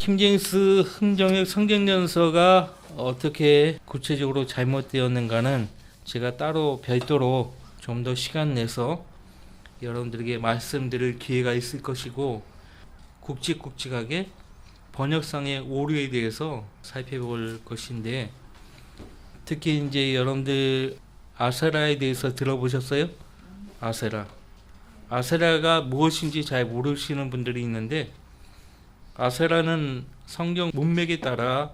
킹제임스 흠정역 성경연서가 어떻게 구체적으로 잘못되었는가는 제가 따로 별도로 좀 더 시간 내서 여러분들에게 말씀드릴 기회가 있을 것이고, 굵직굵직하게 번역상의 오류에 대해서 살펴볼 것인데, 특히 이제 여러분들 아세라에 대해서 들어보셨어요? 아세라가 무엇인지 잘 모르시는 분들이 있는데, 아세라는 성경 문맥에 따라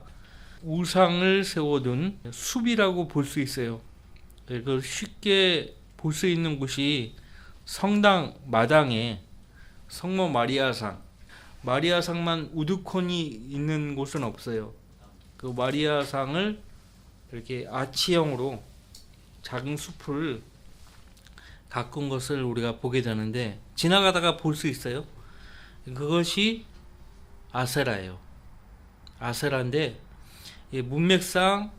우상을 세워둔 숲이라고 볼 수 있어요. 그 쉽게 볼 수 있는 곳이 성당 마당에 성모 마리아상만 우두커니 있는 곳은 없어요. 그 마리아상을 이렇게 아치형으로 작은 숲을 가꾼 것을 우리가 보게 되는데, 지나가다가 볼 수 있어요. 그것이 아세라예요. 아세라인데 문맥상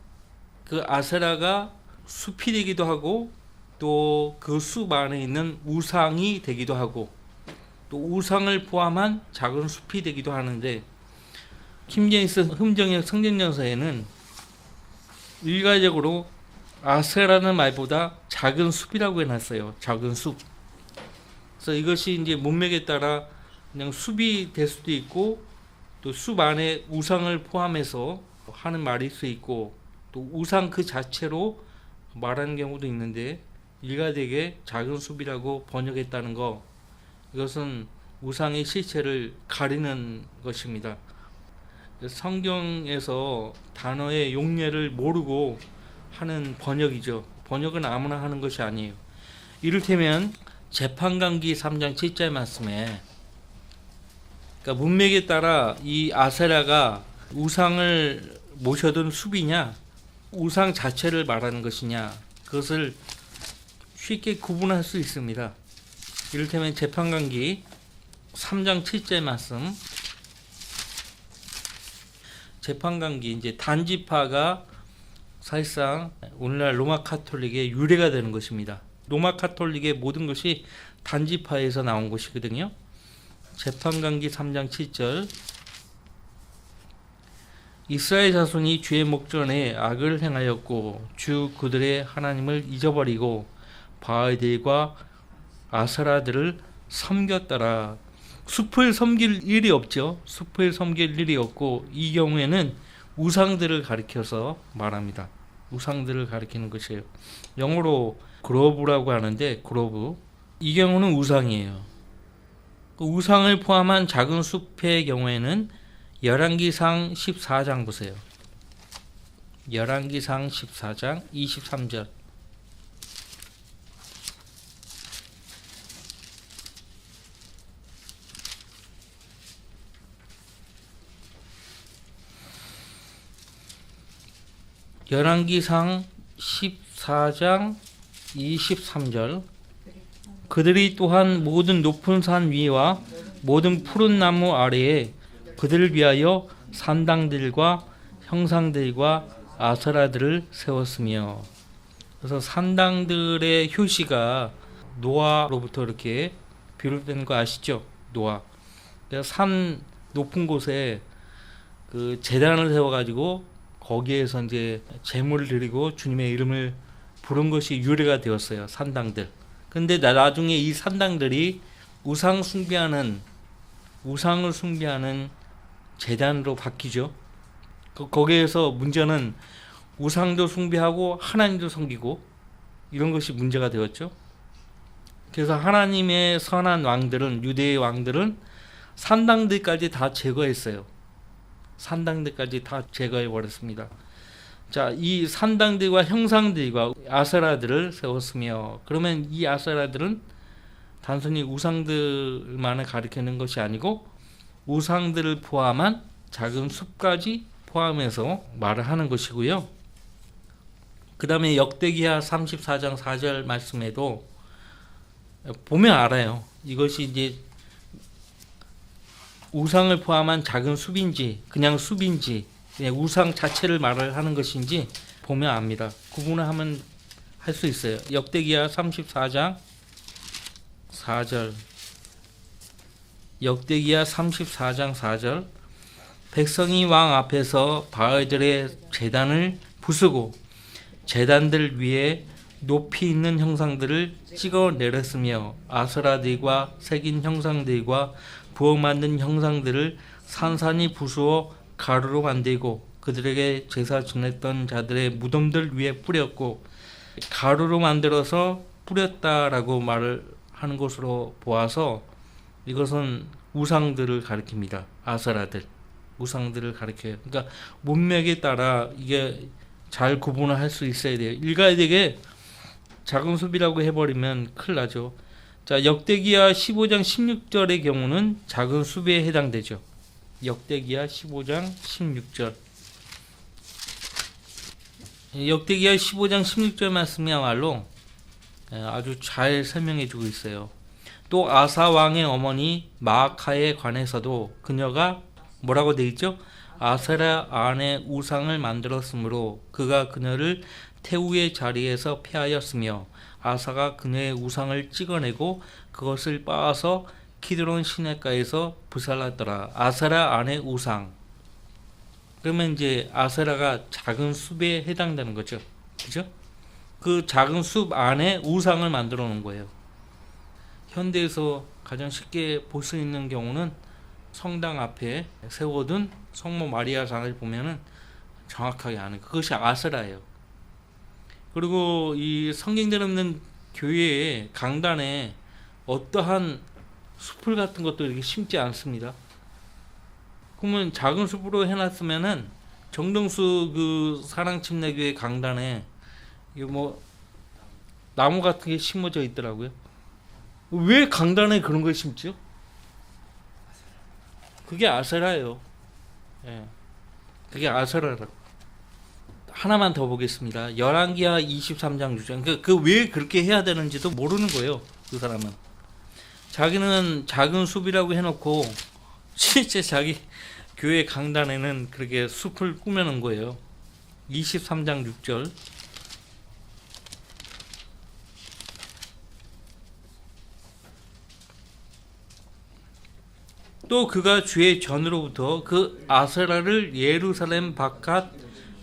그 아세라가 숲이 되기도 하고, 또 그 숲 안에 있는 우상이 되기도 하고, 또 우상을 포함한 작은 숲이 되기도 하는데, 킹제임스 흠정역 성경연서에는 일괄적으로 아세라는 말보다 작은 숲이라고 해놨어요. 작은 숲. 그래서 이것이 이제 문맥에 따라 그냥 숲이 될 수도 있고, 또 숲 안에 우상을 포함해서 하는 말일 수 있고, 또 우상 그 자체로 말하는 경우도 있는데, 일가되게 작은 숲이라고 번역했다는 거, 이것은 우상의 실체를 가리는 것입니다. 성경에서 단어의 용례를 모르고 하는 번역이죠. 번역은 아무나 하는 것이 아니에요. 이를테면 재판관기 3장 7절 말씀에, 그러니까 문맥에 따라 이 아세라가 우상을 모셔둔 숲이냐, 우상 자체를 말하는 것이냐, 그것을 쉽게 구분할 수 있습니다. 이를테면 재판관기 3장 7절 말씀, 재판관기 이제 단지파가 사실상 오늘날 로마 카톨릭의 유래가 되는 것입니다. 로마 카톨릭의 모든 것이 단지파에서 나온 것이거든요. 재판관기 3장 7절, 이스라엘 자손이 주의 목전에 악을 행하였고 주 그들의 하나님을 잊어버리고 바알들과 아세라들을 섬겼더라. 숲을 섬길 일이 없죠. 숲을 섬길 일이 없고, 이 경우에는 우상들을 가리켜서 말합니다. 우상들을 가리키는 것이에요. 영어로 그로브라고 하는데, 그로브, 이 경우는 우상이에요. 그 우상을 포함한 작은 숲의 경우에는 열왕기상 14장 보세요. 열왕기상 14장 23절. 열왕기상 14장 23절. 그들이 또한 모든 높은 산 위와 모든 푸른 나무 아래에 그들을 위하여 산당들과 형상들과 아세라들을 세웠으며, 그래서 산당들의 효시가 노아로부터 이렇게 비롯된 거 아시죠? 노아. 그래서 산 높은 곳에 그 제단을 세워가지고 거기에서 이제 제물을 드리고 주님의 이름을 부른 것이 유래가 되었어요. 산당들. 근데 나중에 이 산당들이 우상을 숭배하는 제단으로 바뀌죠. 거기에서 문제는 우상도 숭배하고 하나님도 섬기고, 이런 것이 문제가 되었죠. 그래서 하나님의 선한 왕들은, 유대의 왕들은 산당들까지 다 제거했어요. 산당들까지 다 제거해 버렸습니다. 자, 이 산당들과 형상들과 아세라들을 세웠으며, 그러면 이 아세라들은 단순히 우상들만을 가리키는 것이 아니고 우상들을 포함한 작은 숲까지 포함해서 말을 하는 것이고요. 그 다음에 역대기하 34장 4절 말씀에도 보면 알아요. 이것이 이제 우상을 포함한 작은 숲인지 그냥 숲인지 그냥 우상 자체를 말을 하는 것인지 보면 압니다. 구분을 하면 할 수 있어요. 역대기하 34장 4절, 역대기하 34장 4절, 백성이 왕 앞에서 바알들의 제단을 부수고 제단들 위에 높이 있는 형상들을 찍어내렸으며 아스라들과 새긴 형상들과 부어 만든 형상들을 산산이 부수어 가루로 만들고 그들에게 제사 지냈던 자들의 무덤들 위에 뿌렸고, 가루로 만들어서 뿌렸다라고 말을 하는 것으로 보아서 이것은 우상들을 가리킵니다. 아스라들, 우상들을 가리켜요. 그러니까 문맥에 따라 이게 잘 구분을 할 수 있어야 돼요. 일가에게 작은 숲이라고 해버리면 큰일 나죠. 자, 역대기야 15장 16절의 경우는 작은 숲에 해당되죠. 역대기야 15장 16절. 역대기야 15장 16절 말씀이야말로 아주 잘 설명해주고 있어요. 또 아사 왕의 어머니 마아카에 관해서도 그녀가 뭐라고 되어 있죠? 아세라 안에 우상을 만들었으므로 그가 그녀를 태우의 자리에서 패하였으며 아사가 그녀의 우상을 찍어내고 그것을 빻아서 키드론 시내가에서 불살랐더라. 아세라 안의 우상. 그러면 이제 아세라가 작은 숲에 해당되는 거죠. 그죠? 그 작은 숲 안에 우상을 만들어 놓은 거예요. 현대에서 가장 쉽게 볼 수 있는 경우는 성당 앞에 세워둔 성모 마리아상을 보면은 정확하게 아는 그것이 아세라예요. 그리고 이 성경들 없는 교회의 강단에 어떠한 숲을 같은 것도 이렇게 심지 않습니다. 그러면 작은 숲으로 해놨으면은 정동수 그 사랑침례교회 강단에 이게 뭐 나무 같은 게 심어져 있더라고요. 왜 강단에 그런 걸 심죠? 그게 아세라예요. 예. 그게 아세라라고. 하나만 더 보겠습니다. 열왕기하 23장 6절. 그 왜 그렇게 해야 되는지도 모르는 거예요. 그 사람은. 자기는 작은 숲이라고 해놓고 실제 자기 교회 강단에는 그렇게 숲을 꾸며놓은 거예요. 23장 6절. 또 그가 주의 전으로부터 그 아세라를 예루살렘 바깥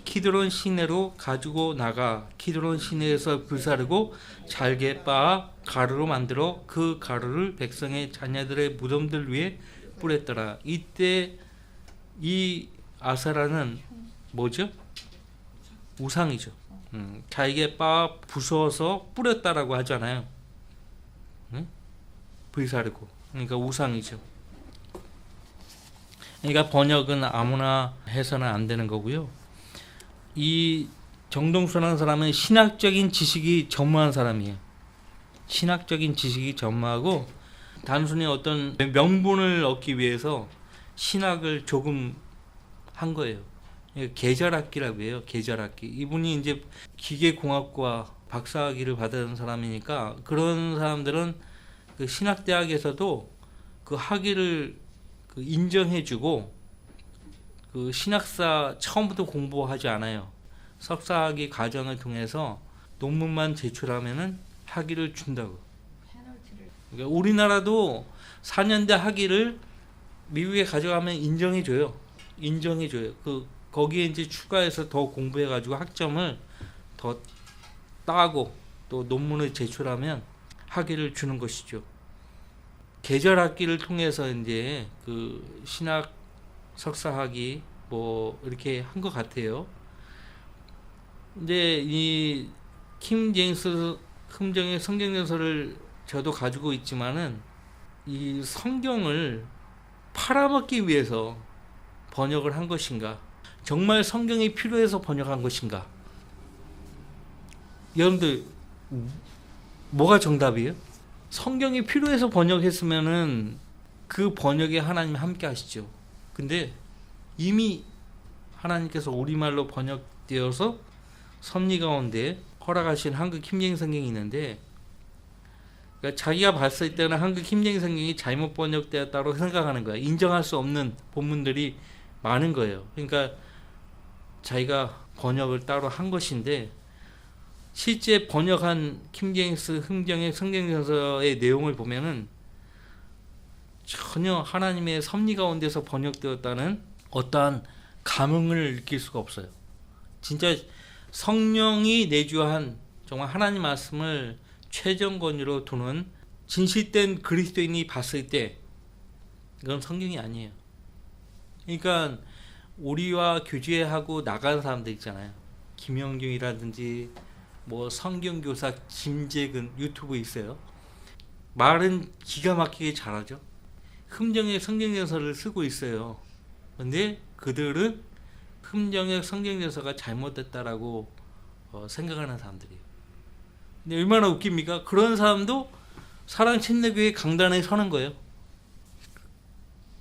키드론 시내로 가지고 나가 키드론 시내에서 불사르고 잘게 빻아 가루로 만들어 그 가루를 백성의 자녀들의 무덤들 위에 뿌렸더라. 이때 이 아세라는 뭐죠? 우상이죠. 잘게 빻아 부숴서 뿌렸다라고 하잖아요. 불사르고. 그러니까 우상이죠. 그러니까 번역은 아무나 해서는 안 되는 거고요. 이 정동수라는 사람은 신학적인 지식이 전무한 사람이에요. 신학적인 지식이 전무하고 단순히 어떤 명분을 얻기 위해서 신학을 조금 한 거예요. 계절학기라고 해요. 계절학기. 이분이 이제 기계공학과 박사학위를 받은 사람이니까 그런 사람들은 그 신학대학에서도 그 학위를 인정해주고 그 신학사 처음부터 공부하지 않아요. 석사학위 과정을 통해서 논문만 제출하면은 학위를 준다고. 그러니까 우리나라도 4년대 학위를 미국에 가져가면 인정해줘요. 그 거기에 이제 추가해서 더 공부해가지고 학점을 더 따고 또 논문을 제출하면 학위를 주는 것이죠. 계절학기를 통해서 이제 그 신학 석사학위 뭐 이렇게 한 것 같아요. 근데 이 킹 제임스 흥정의 성경연서를 저도 가지고 있지만은 이 성경을 팔아먹기 위해서 번역을 한 것인가? 정말 성경이 필요해서 번역한 것인가? 여러분들 뭐가 정답이에요? 성경이 필요해서 번역했으면은 그 번역에 하나님 함께 하시죠. 근데 이미 하나님께서 우리말로 번역되어서 섭리 가운데 허락하신 한국 킴제임 성경이 있는데, 그러니까 자기가 봤을 때는 한국 킴제임 성경이 잘못 번역되었다고 생각하는 거야. 인정할 수 없는 본문들이 많은 거예요. 그러니까 자기가 번역을 따로 한 것인데 실제 번역한 킹제임스 흥정의 성경전서의 내용을 보면은 전혀 하나님의 섭리 가운데서 번역되었다는 어떠한 감흥을 느낄 수가 없어요. 진짜 성령이 내주한 정말 하나님 말씀을 최전권위로 두는 진실된 그리스도인이 봤을 때 이건 성경이 아니에요. 그러니까 우리와 교제하고 나간 사람들 있잖아요. 김영중이라든지 뭐 성경교사 김재근 유튜브 있어요. 말은 기가 막히게 잘하죠. 흠정의 성경연서를 쓰고 있어요. 근데 그들은 흠정의 성경연서가 잘못됐다라고 생각하는 사람들이에요. 근데 얼마나 웃깁니까? 그런 사람도 사랑침례교회 강단에 서는 거예요.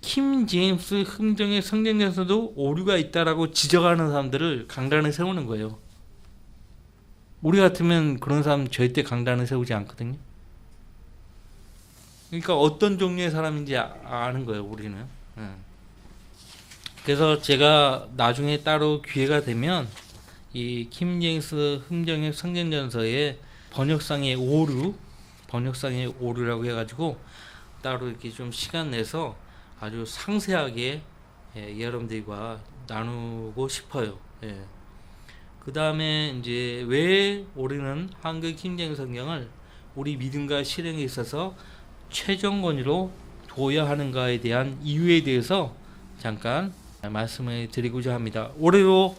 킴 제임스 흠정의 성경연서도 오류가 있다라고 지적하는 사람들을 강단에 세우는 거예요. 우리 같으면 그런 사람 절대 강단에 세우지 않거든요. 그러니까 어떤 종류의 사람인지 아는 거예요, 우리는. 그래서 제가 나중에 따로 기회가 되면 이 킴 제임스 흠정의 성경연서의 번역상의 오류라고 해가지고 따로 이렇게 좀 시간 내서 아주 상세하게 여러분들과 나누고 싶어요. 그 다음에 이제 왜 우리는 한글 킴제임 성경을 우리 믿음과 실행에 있어서 최종권위로 둬야 하는가에 대한 이유에 대해서 잠깐 말씀을 드리고자 합니다. 올해로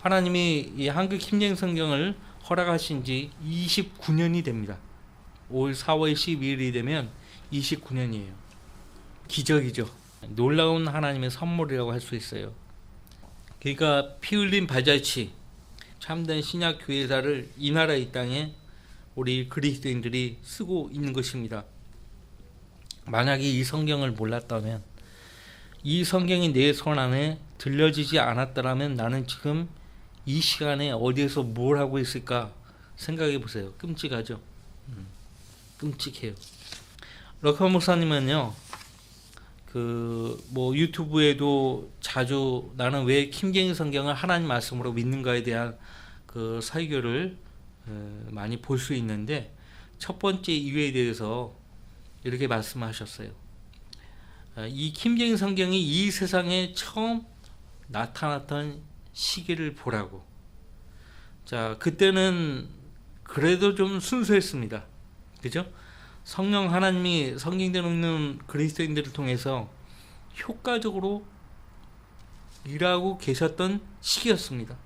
하나님이 이 한글 킴제임 성경을 허락하신 지 29년이 됩니다. 올 4월 12일이 되면 29년이에요. 기적이죠. 놀라운 하나님의 선물이라고 할 수 있어요. 그러니까 피 흘린 발자취, 참된 신약 교회사를 이 나라 이 땅에 우리 그리스도인들이 쓰고 있는 것입니다. 만약에 이 성경을 몰랐다면, 이 성경이 내 손 안에 들려지지 않았더라면 나는 지금 이 시간에 어디에서 뭘 하고 있을까 생각해 보세요. 끔찍하죠. 끔찍해요. 럭커 목사님은요, 뭐 유튜브에도 자주 나는 왜 킴제임 성경을 하나님 말씀으로 믿는가에 대한 그 설교를 많이 볼 수 있는데, 첫 번째 이유에 대해서 이렇게 말씀하셨어요. 이 킴제임 성경이 이 세상에 처음 나타났던 시기를 보라고. 자, 그때는 그래도 좀 순수했습니다. 그죠? 성령 하나님이 성경대로 있는 그리스도인들을 통해서 효과적으로 일하고 계셨던 시기였습니다.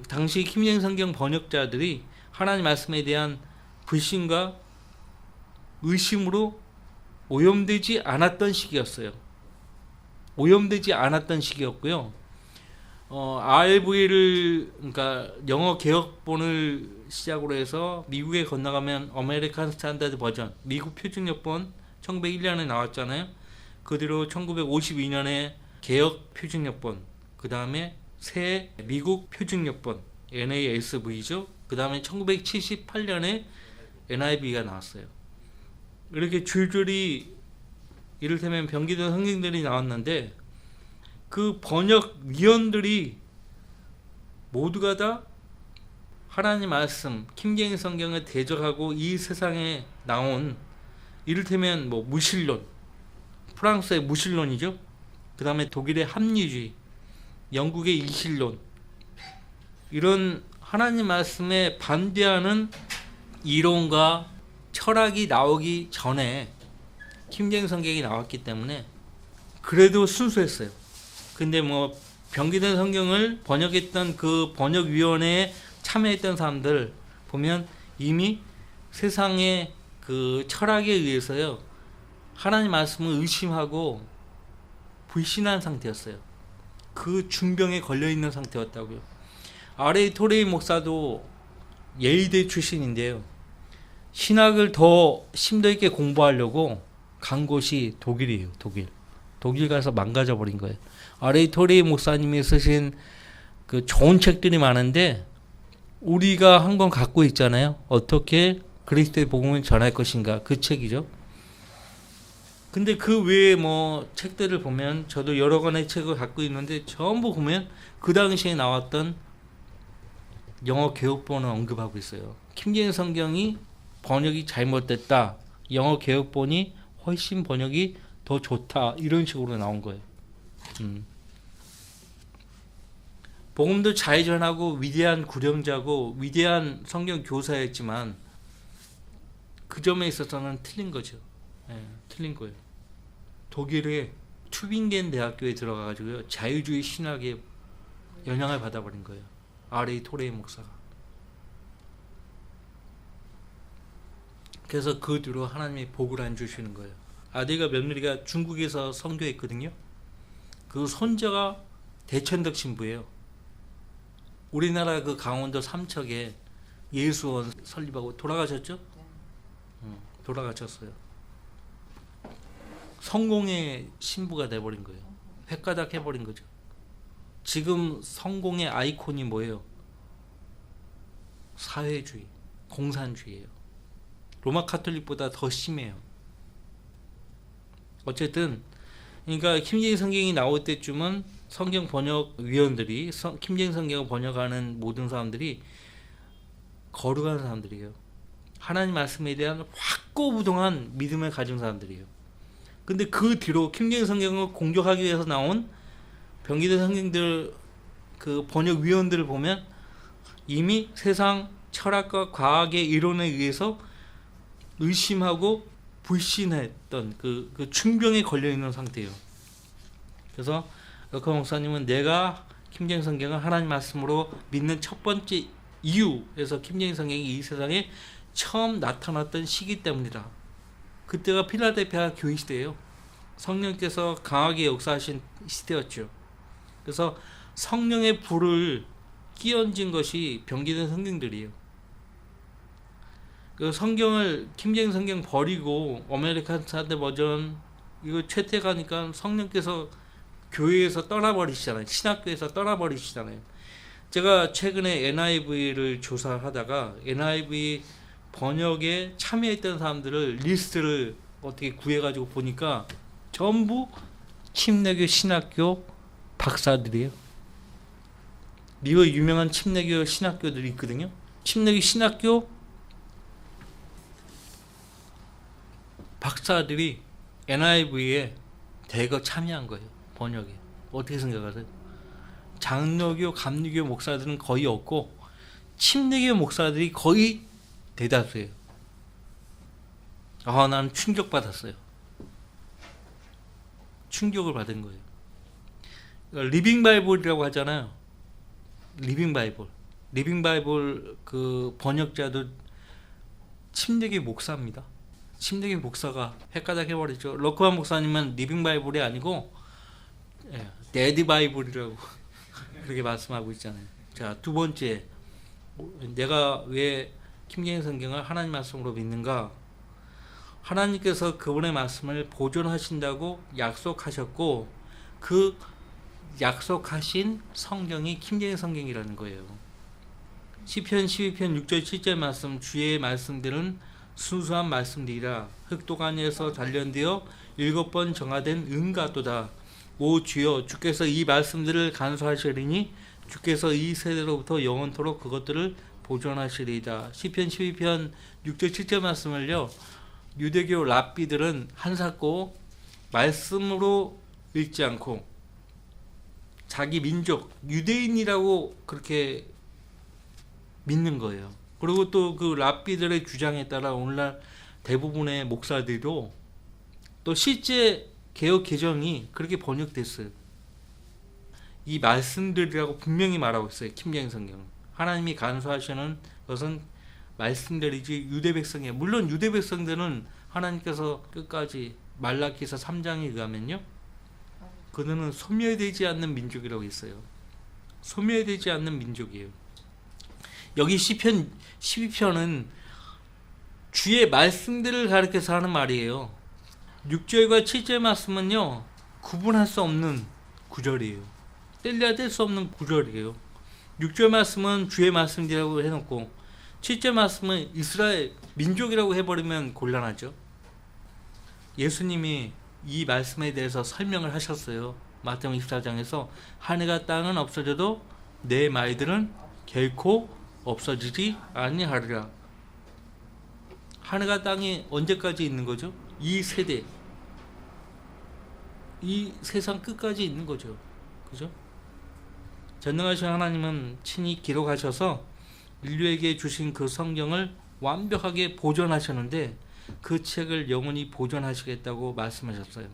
당시 킴제임 성경 번역자들이 하나님 말씀에 대한 불신과 의심으로 오염되지 않았던 시기였어요. 오염되지 않았던 시기였고요. RV를, 그러니까 영어 개혁본을 시작으로 해서 미국에 건너가면 아메리칸 스탠다드 버전, 미국 표준역본 1901년에 나왔잖아요. 그 뒤로 1952년에 개혁 표준역본, 그 다음에 새 미국 표준역본 NASV죠. 그 다음에 1978년에 NIV가 나왔어요. 이렇게 줄줄이 이를테면 병기된 성경들이 나왔는데, 그 번역위원들이 모두가 다 하나님 말씀, 킴제임 성경을 대적하고 이 세상에 나온, 이를테면 뭐 무신론, 프랑스의 무신론이죠. 그 다음에 독일의 합리주의, 영국의 이신론, 이런 하나님 말씀에 반대하는 이론과 철학이 나오기 전에 킴제임 성경이 나왔기 때문에 그래도 순수했어요. 근데 뭐 병기된 성경을 번역했던 그 번역위원회에 참여했던 사람들 보면 이미 세상의 그 철학에 의해서요, 하나님 말씀을 의심하고 불신한 상태였어요. 그 중병에 걸려있는 상태였다고요. R.A. 토레이 목사도 예의대 출신인데요, 신학을 더 심도 있게 공부하려고 간 곳이 독일이에요. 독일 가서 망가져 버린 거예요. R.A. 토레이 목사님이 쓰신 그 좋은 책들이 많은데, 우리가 한 권 갖고 있잖아요. 어떻게 그리스도의 복음을 전할 것인가, 그 책이죠. 근데 그 외에 뭐 책들을 보면, 저도 여러 권의 책을 갖고 있는데 전부 보면 그 당시에 나왔던 영어 개혁본을 언급하고 있어요. 킴제임 성경이 번역이 잘못됐다, 영어 개혁본이 훨씬 번역이 더 좋다, 이런 식으로 나온 거예요. 음. 복음도 잘 전하고 위대한 구령자고 위대한 성경 교사였지만 그 점에 있어서는 틀린 거죠. 예, 틀린 거예요. 독일의 튜빙겐 대학교에 들어가가지고요 자유주의 신학에 영향을 받아버린 거예요. R.A. 토레이 목사가. 그래서 그 뒤로 하나님이 복을 안 주시는 거예요. 아들과 며느리가 중국에서 선교했거든요. 그 손자가 대천덕 신부예요. 우리나라 그 강원도 삼척에 예수원 설립하고 돌아가셨죠? 돌아가셨어요. 성공의 신부가 돼버린 거예요. 획가닥 해버린 거죠. 지금 성공의 아이콘이 뭐예요? 사회주의, 공산주의예요. 로마 카톨릭보다 더 심해요. 어쨌든 그러니까 김재희 성경이 나올 때쯤은 성경 번역 위원들이 김재희 성경을 번역하는 모든 사람들이 거룩한 사람들이에요. 하나님 말씀에 대한 확고부동한 믿음을 가진 사람들이에요. 근데 그 뒤로 김재희 성경을 공격하기 위해서 나온 병기대 성경들 그 번역 위원들을 보면 이미 세상 철학과 과학의 이론에 의해서 의심하고 불신했던 그 충병에 걸려 있는 상태예요. 그래서 럭커 목사님은 내가 김재희 성경을 하나님 말씀으로 믿는 첫 번째 이유에서 김재희 성경이 이 세상에 처음 나타났던 시기 때문이다. 그때가 필라델피아 교회 시대예요. 성령께서 강하게 역사하신 시대였죠. 그래서 성령의 불을 끼얹은 것이 병기된 성경들이에요. 그 성경을 김재희 성경 버리고 아메리칸 스탠더드 버전 이거 채택하니까 성령께서 교회에서 떠나버리시잖아요. 신학교에서 떠나버리시잖아요. 제가 최근에 NIV를 조사하다가 NIV 번역에 참여했던 사람들을 리스트를 어떻게 구해가지고 보니까 전부 침례교 신학교 박사들이에요. 미국 유명한 침례교 신학교들이 있거든요. 침례교 신학교 박사들이 NIV에 대거 참여한 거예요. 번역에. 어떻게 생각하세요? 장로교, 감리교 목사들은 거의 없고 침례교 목사들이 거의 대다수예요. 나는 충격받았어요. 충격을 받은 거예요. 리빙 바이블이라고 하잖아요. 리빙 바이블. 리빙 바이블 그 번역자도 침례교 목사입니다. 침례교 목사가 헷가닥 해버리죠. 러크만 목사님은 리빙 바이블이 아니고 데드 바이블이라고 그렇게 말씀하고 있잖아요. 자, 두 번째, 내가 왜 김재희 성경을 하나님 말씀으로 믿는가? 하나님께서 그분의 말씀을 보존하신다고 약속하셨고 그 약속하신 성경이 김재희 성경이라는 거예요. 시편 12편 6절 7절 말씀, 주의 말씀들은 순수한 말씀들이라 흑도가니에서 단련되어 7번 정화된 은가도다. 오 주여, 주께서 이 말씀들을 간수하시리니 주께서 이 세대로부터 영원토록 그것들을 보존하시리이다. 시편 12편 6절 7절 말씀을요, 유대교 랍비들은 한사코 말씀으로 읽지 않고 자기 민족 유대인이라고 그렇게 믿는 거예요. 그리고 또 그 랍비들의 주장에 따라 오늘날 대부분의 목사들도 또 실제 개혁 개정이 그렇게 번역됐어요. 이 말씀들이라고 분명히 말하고 있어요. 김재희 성경. 하나님이 간수하시는 것은 말씀들이지 유대 백성이에요. 물론 유대 백성들은 하나님께서 끝까지 말라기서 3장에 의하면요, 그들은 소멸되지 않는 민족이라고 있어요. 소멸되지 않는 민족이에요. 여기 시편 12편은 주의 말씀들을 가리켜서 하는 말이에요. 6절과 7절 말씀은요, 구분할 수 없는 구절이에요. 뗄래야 뗄 수 없는 구절이에요. 6절 말씀은 주의 말씀이라고 해놓고 7절 말씀은 이스라엘 민족이라고 해버리면 곤란하죠. 예수님이 이 말씀에 대해서 설명을 하셨어요. 마태복음 24장에서 하늘과 땅은 없어져도 내 말들은 결코 없어지지 아니하리라. 하늘과 땅이 언제까지 있는 거죠? 이 세대. 이 세상 끝까지 있는 거죠. 그죠? 전능하신 하나님은 친히 기록하셔서 인류에게 주신 그 성경을 완벽하게 보존하셨는데 그 책을 영원히 보존하시겠다고 말씀하셨어요.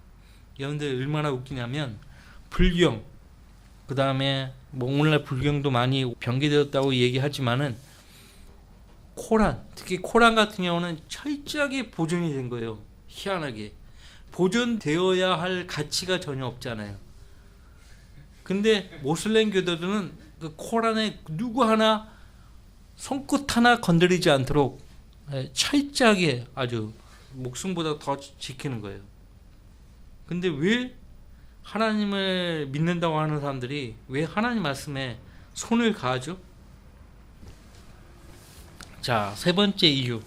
여러분들 얼마나 웃기냐면 불경, 그 다음에 뭐 오늘날 불경도 많이 변개되었다고 얘기하지만은 코란, 특히 코란 같은 경우는 철저하게 보존이 된 거예요. 희한하게 보존되어야 할 가치가 전혀 없잖아요. 근데 모슬렘 교도들은 그 코란에 누구 하나 손끝 하나 건드리지 않도록 철저하게 아주 목숨보다 더 지키는 거예요. 근데 왜 하나님을 믿는다고 하는 사람들이 왜 하나님 말씀에 손을 가하죠? 자, 세 번째 이유.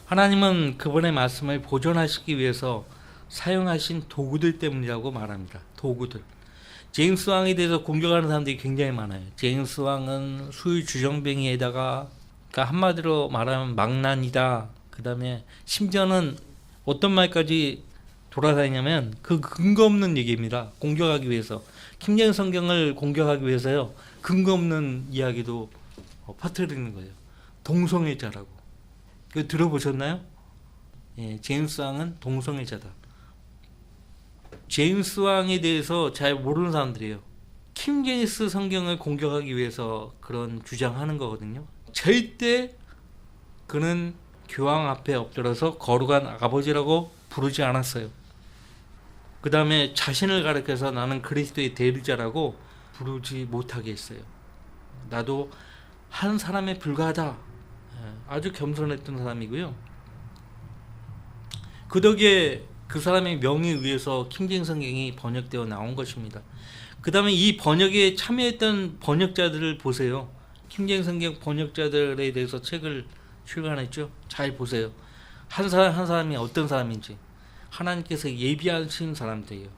하나님은 그분의 말씀을 보존하시기 위해서 사용하신 도구들 때문이라고 말합니다. 도구들. 제임스 왕에 대해서 공격하는 사람들이 굉장히 많아요. 제임스 왕은 수의 주정뱅이에다가, 그러니까 한마디로 말하면 망난이다. 그 다음에 심지어는 어떤 말까지 돌아다니냐면 그 근거 없는 얘기입니다. 공격하기 위해서. 킹제임스 성경을 공격하기 위해서요. 근거 없는 이야기도 퍼뜨리는 거예요. 동성애자라고. 그거 들어보셨나요? 예, 제임스 왕은 동성애자다. 제임스 왕에 대해서 잘 모르는 사람들이에요. 킹제임스 성경을 공격하기 위해서 그런 주장하는 거거든요. 절대 그는 교황 앞에 엎드려서 거룩한 아버지라고 부르지 않았어요. 그 다음에 자신을 가리켜서 나는 그리스도의 대리자라고 부르지 못하게 했어요. 나도 한 사람에 불과하다. 아주 겸손했던 사람이고요. 그 덕에 그 사람의 명에 의해서 킹제임스 성경이 번역되어 나온 것입니다. 그 다음에 이 번역에 참여했던 번역자들을 보세요. 킹제임스 성경 번역자들에 대해서 책을 출간했죠. 잘 보세요. 한 사람 한 사람이 어떤 사람인지. 하나님께서 예비하신 사람들이에요.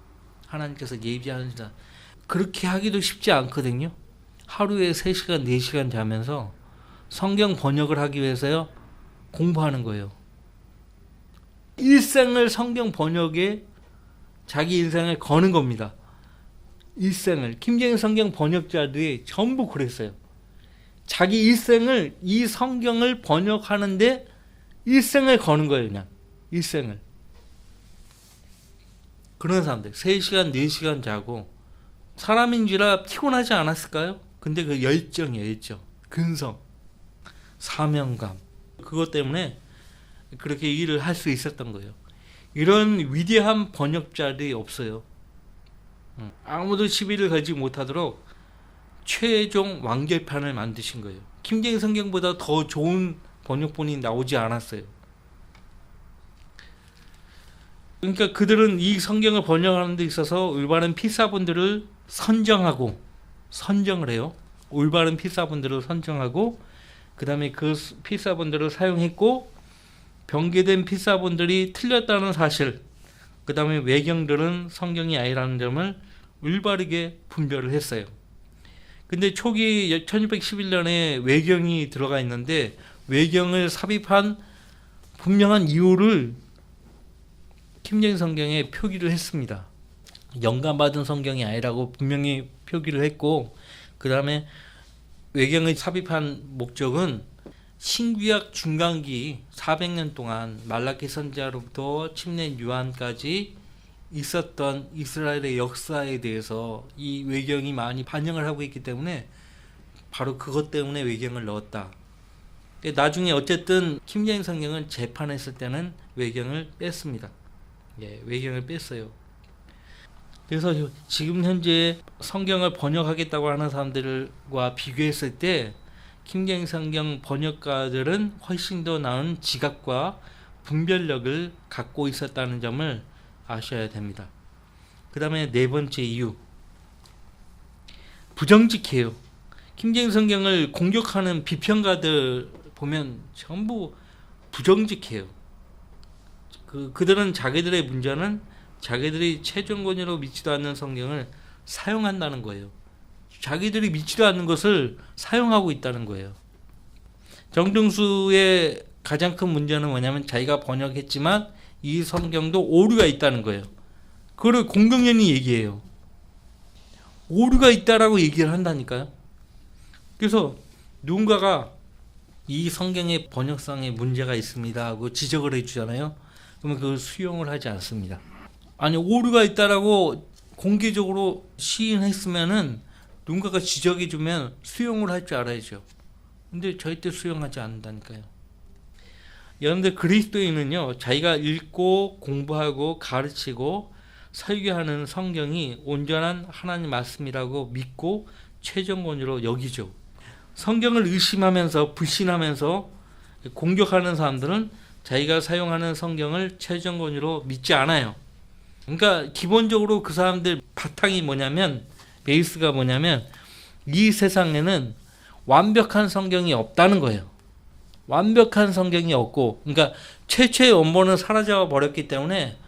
하나님께서 예비하신 사람. 그렇게 하기도 쉽지 않거든요. 하루에 3시간, 4시간 자면서 성경 번역을 하기 위해서요. 공부하는 거예요. 일생을 성경 번역에 자기 인생을 거는 겁니다. 일생을. 킹제임스 성경 번역자들이 전부 그랬어요. 자기 일생을 이 성경을 번역하는데 일생을 거는 거예요. 그냥 일생을. 그런 사람들 3시간 4시간 자고 사람인지라 피곤하지 않았을까요? 근데 그 열정이에요. 열정. 근성. 사명감. 그것 때문에 그렇게 일을 할 수 있었던 거예요. 이런 위대한 번역자들이 없어요. 아무도 시비를 걸지 못하도록 최종 완결판을 만드신 거예요. 킹제임스 성경보다 더 좋은 번역본이 나오지 않았어요. 그러니까 그들은 이 성경을 번역하는 데 있어서 올바른 필사본들을 선정을 해요. 올바른 필사본들을 선정하고 그 다음에 그 필사본들을 사용했고 변개된 필사본들이 틀렸다는 사실, 그 다음에 외경들은 성경이 아니라는 점을 올바르게 분별을 했어요. 근데 초기 1611년에 외경이 들어가 있는데 외경을 삽입한 분명한 이유를 킹제임스 성경에 표기를 했습니다. 영감받은 성경이 아니라고 분명히 표기를 했고, 그 다음에 외경을 삽입한 목적은 신구약 중간기 400년 동안 말라키 선지자로부터 침례 요한까지 있었던 이스라엘의 역사에 대해서 이 외경이 많이 반영을 하고 있기 때문에 바로 그것 때문에 외경을 넣었다. 나중에 어쨌든 킹제임스 성경은 재판했을 때는 외경을 뺐습니다. 예, 외경을 뺐어요. 그래서 지금 현재 성경을 번역하겠다고 하는 사람들과 비교했을 때 킹제임스 성경 번역가들은 훨씬 더 나은 지각과 분별력을 갖고 있었다는 점을 아셔야 됩니다. 그 다음에 네 번째 이유, 부정직해요. 킹제임스 성경을 공격하는 비평가들 보면 전부 부정직해요. 그들은 자기들의 문제는 자기들이 최종 권위로 믿지도 않는 성경을 사용한다는 거예요. 자기들이 믿지도 않는 것을 사용하고 있다는 거예요. 정등수의 가장 큰 문제는 뭐냐면 자기가 번역했지만 이 성경도 오류가 있다는 거예요. 그걸 공동연히 얘기해요. 오류가 있다라고 얘기를 한다니까요. 그래서 누군가가 이 성경의 번역상에 문제가 있습니다 하고 지적을 해주잖아요. 그러면 그걸 수용을 하지 않습니다. 아니, 오류가 있다라고 공개적으로 시인했으면은 누군가가 지적해주면 수용을 할 줄 알아야죠. 근데 절대 수용하지 않는다니까요. 여러분들, 그리스도인은요, 자기가 읽고 공부하고 가르치고 설교하는 성경이 온전한 하나님 말씀이라고 믿고 최종권으로 여기죠. 성경을 의심하면서 불신하면서 공격하는 사람들은 자기가 사용하는 성경을 최종권으로 믿지 않아요. 그러니까 기본적으로 그 사람들 바탕이 뭐냐면, 베이스가 뭐냐면, 이 세상에는 완벽한 성경이 없다는 거예요. 완벽한 성경이 없고, 그러니까 최초의 원본은 사라져 버렸기 때문에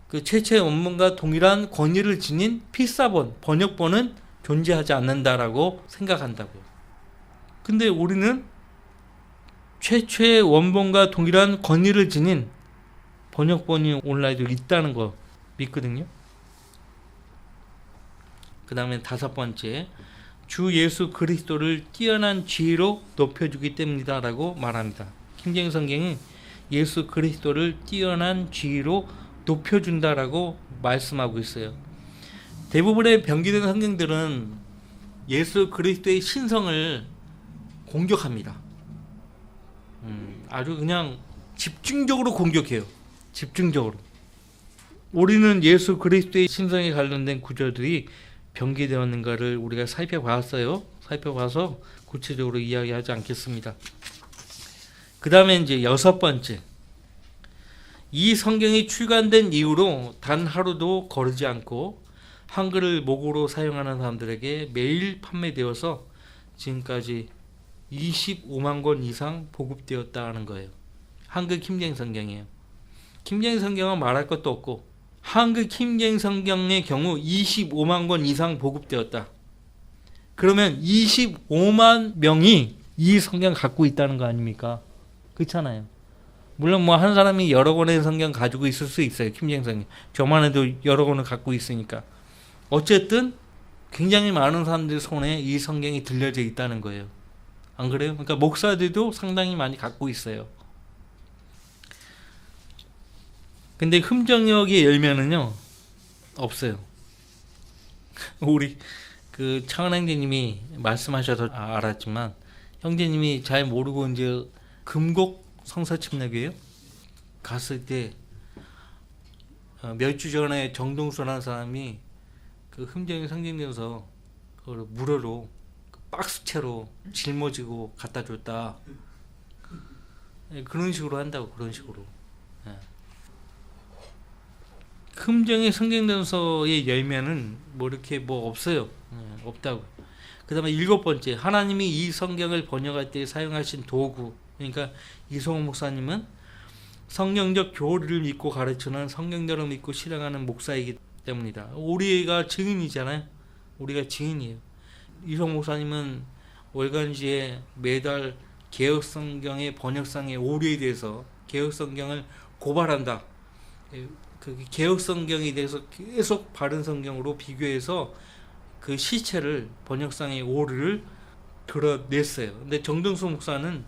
그 최초의 원본과 동일한 권위를 지닌 필사본, 번역본은 존재하지 않는다라고 생각한다고요. 근데 우리는 최초의 원본과 동일한 권위를 지닌 번역본이 온라인도 있다는 거 믿거든요. 그 다음에 5번째, 주 예수 그리스도를 뛰어난 지혜로 높여주기 때문이다 라고 말합니다. 킹제임스 성경은 예수 그리스도를 뛰어난 지혜로 높여준다라고 말씀하고 있어요. 대부분의 변기된 성경들은 예수 그리스도의 신성을 공격합니다. 아주 그냥 집중적으로 공격해요. 집중적으로. 우리는 예수 그리스도의 신성에 관련된 구절들이 변기되었는가를 우리가 살펴봤어요. 살펴봐서 구체적으로 이야기하지 않겠습니다. 그 다음에 이제 6번째, 이 성경이 출간된 이후로 단 하루도 거르지 않고 한글을 모국어로 사용하는 사람들에게 매일 판매되어서 지금까지 25만 권 이상 보급되었다는 거예요. 한글 킹제임스 성경이에요. 킹제임스 성경은 말할 것도 없고, 한글 킹제임스 성경의 경우 25만 권 이상 보급되었다. 그러면 25만 명이 이 성경 갖고 있다는 거 아닙니까? 그렇잖아요. 물론 뭐 한 사람이 여러 권의 성경 가지고 있을 수 있어요. 킹제임스 성경. 저만 해도 여러 권을 갖고 있으니까. 어쨌든 굉장히 많은 사람들 손에 이 성경이 들려져 있다는 거예요. 안 그래요? 그러니까 목사들도 상당히 많이 갖고 있어요. 근데 흠정역의 열매는요, 없어요. 우리 그 차은 형제님이 말씀하셔서 알았지만, 형제님이 잘 모르고 이제 금곡 성서침략이에요. 갔을 때 몇 주 전에 정동수라는 사람이 그 흠정역 성경에서 그걸 무료로 그 박스채로 짊어지고 갖다 줬다. 그런 식으로 한다고. 그런 식으로. 흠정의 성경전서의 열매는 뭐 이렇게 뭐 없어요. 없다고. 그 다음에 7번째, 하나님이 이 성경을 번역할 때 사용하신 도구. 그러니까 이성호 목사님은 성경적 교리를 믿고 가르치는, 성경대로 믿고 실행하는 목사이기 때문이다. 우리가 증인이잖아요. 우리가 증인이에요. 이성호 목사님은 월간지에 매달 개혁성경의 번역상의 오류에 대해서 개혁성경을 고발한다. 그 개혁성경에 대해서 계속 바른 성경으로 비교해서 그 시체를, 번역상의 오류를 드러냈어요. 근데 정동수 목사는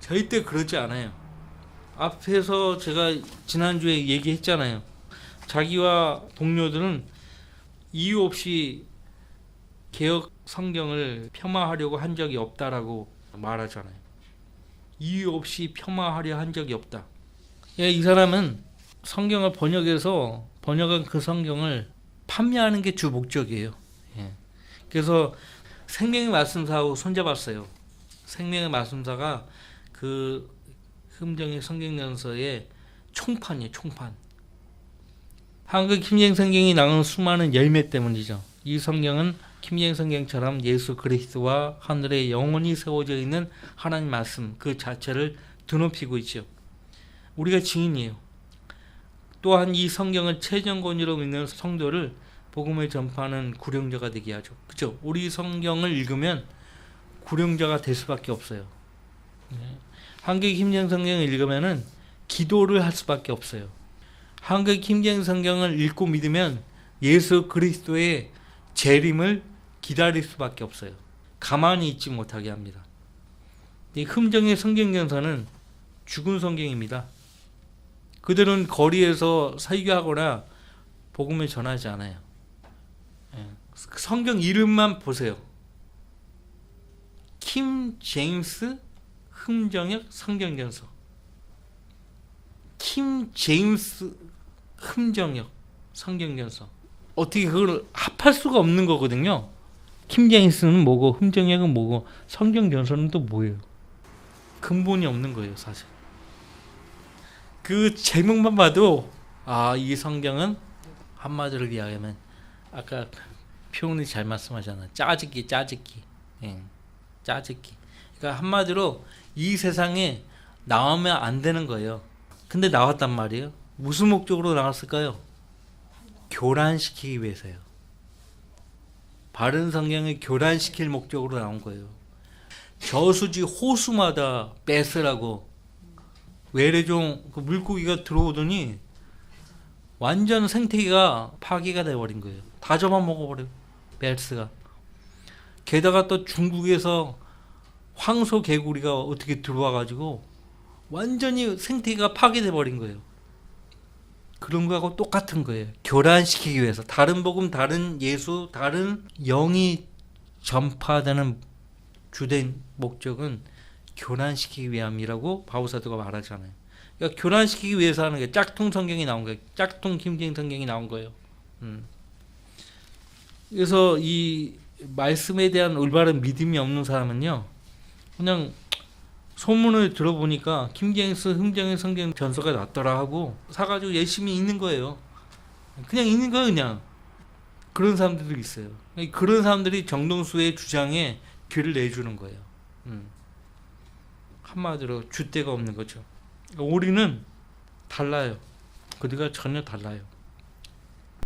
절대 그러지 않아요. 앞에서 제가 지난주에 얘기했잖아요. 자기와 동료들은 이유 없이 개혁 성경을 폄하하려고 한 적이 없다라고 말하잖아요. 이유 없이 폄하하려 한 적이 없다. 이 사람은 성경을 번역한 그 성경을 판매하는 게 주 목적이에요. 그래서 생명의 말씀사하고 손잡았어요. 생명의 말씀사가 그 흠정의 성경전서의 총판이에요. 총판. 한글 킹제임스 성경이 나오는 수많은 열매 때문이죠. 이 성경은 킹제임스 성경처럼 예수 그리스도와 하늘에 영원히 세워져 있는 하나님 말씀 그 자체를 드높이고 있죠. 우리가 증인이에요. 또한 이 성경을 최전권위로 믿는 성도를 복음을 전파하는 구령자가 되게 하죠. 그렇죠? 우리 성경을 읽으면 구령자가 될 수밖에 없어요. 한글 킹제임스 성경을 읽으면은 기도를 할 수밖에 없어요. 한글 킴제임스 성경을 읽고 믿으면 예수 그리스도의 재림을 기다릴 수밖에 없어요. 가만히 있지 못하게 합니다. 이 흠정의 성경 견서는 죽은 성경입니다. 그들은 거리에서 설교하거나 복음을 전하지 않아요. 성경 이름만 보세요. 킴 제임스 흠정역 성경견서. 킴 제임스 흠정역 성경견서. 어떻게 그걸 합할 수가 없는 거거든요. 킴 제임스는 뭐고 흠정역은 뭐고 성경견서는 또 뭐예요? 근본이 없는 거예요, 사실. 그 제목만 봐도 이 성경은 한마디로 이야기하면 아까 표현이 잘 말씀하잖아. 짜증기. 짜증기. 그러니까 한마디로 이 세상에 나오면 안 되는 거예요. 근데 나왔단 말이에요. 무슨 목적으로 나왔을까요? 교란시키기 위해서요. 바른 성경을 교란시킬 목적으로 나온 거예요. 저수지 호수마다 뺏으라고 외래종 그 물고기가 들어오더니 완전 생태계가 파괴가 돼버린 거예요. 다 잡아먹어버려요. 벨스가. 게다가 또 중국에서 황소 개구리가 어떻게 들어와가지고 완전히 생태계가 파괴돼버린 거예요. 그런 거하고 똑같은 거예요. 교란시키기 위해서. 다른 복음, 다른 예수, 다른 영이 전파되는 주된 목적은 교란시키기 위함이라고 바울사도가 말하잖아요. 그러니까 교란시키기 위해서 하는 게 짝퉁 성경이 나온 거예요. 짝퉁 킴제임 성경이 나온 거예요. 그래서 이 말씀에 대한 올바른 믿음이 없는 사람은요, 그냥 소문을 들어보니까 킴제임스 흠정의 성경 전서가 낫더라 하고 사가지고 열심히 읽는 거예요. 그냥 읽는 거예요, 그냥. 그런 사람들도 있어요. 그런 사람들이 정동수의 주장에 귀를 내주는 거예요. 한마디로 줏대가 없는 거죠. 우리는 달라요. 그들과 전혀 달라요.